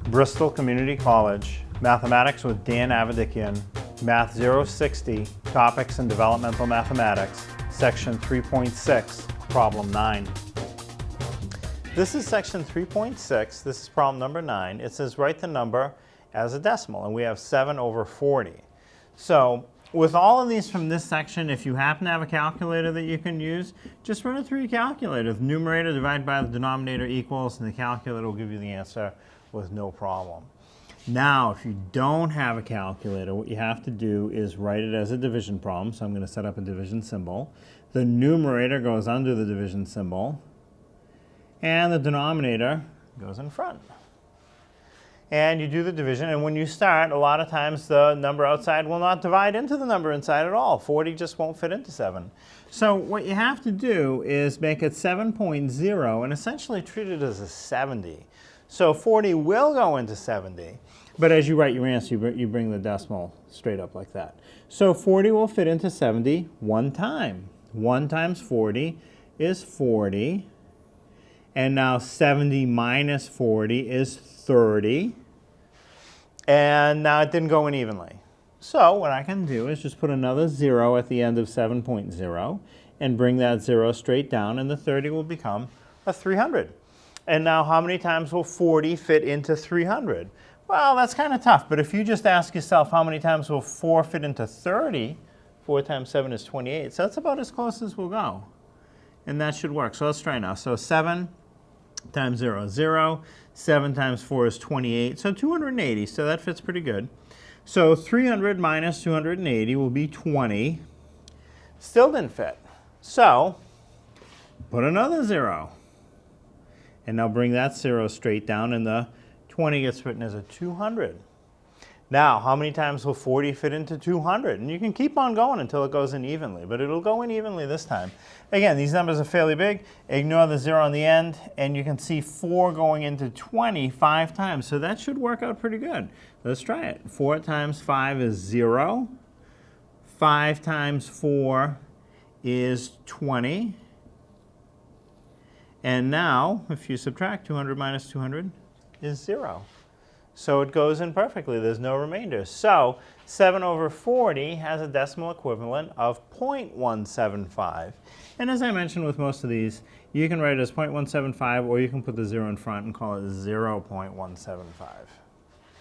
Bristol Community College, Mathematics with Dan Avedikian, Math 060, Topics in Developmental Mathematics, Section 3.6, Problem 9. This is Section 3.6, this is problem number 9. It says write the number as a decimal, and we have 7/40. So, with all of these from this section, if you happen to have a calculator that you can use, just run it through your calculator. The numerator divided by the denominator equals, and the calculator will give you the answer with no problem. Now, if you don't have a calculator, what you have to do is write it as a division problem. So I'm going to set up a division symbol. The numerator goes under the division symbol, and the denominator goes in front. And you do the division, and when you start, a lot of times the number outside will not divide into the number inside at all. 40 just won't fit into 7. So what you have to do is make it 7.0 and essentially treat it as a 70. So 40 will go into 70, but as you write your answer, you bring the decimal straight up like that. So 40 will fit into 70 one time. 1 times 40 is 40. And now 70 minus 40 is 30. And now it didn't go in evenly. So what I can do is just put another 0 at the end of 7.0 and bring that 0 straight down, and the 30 will become a 300. And now how many times will 40 fit into 300? Well, that's kind of tough, but if you just ask yourself how many times will 4 fit into 30, 4 times 7 is 28. So that's about as close as we'll go. And that should work. So let's try now. So 7 times 0 is 0. 7 times 4 is 28. So 280. So that fits pretty good. So 300 minus 280 will be 20. Still didn't fit. So put another 0. And now bring that 0 straight down, and the 20 gets written as a 200. Now, how many times will 40 fit into 200? And you can keep on going until it goes in evenly, but it'll go in evenly this time. Again, these numbers are fairly big. Ignore the 0 on the end, and you can see 4 going into 20 5 times. So that should work out pretty good. Let's try it. 4 times 5 is 0. 5 times 4 is 20. And now, if you subtract 200 minus 200 is 0. So it goes in perfectly. There's no remainder. So 7/40 has a decimal equivalent of 0.175. And as I mentioned with most of these, you can write it as 0.175, or you can put the 0 in front and call it 0.175.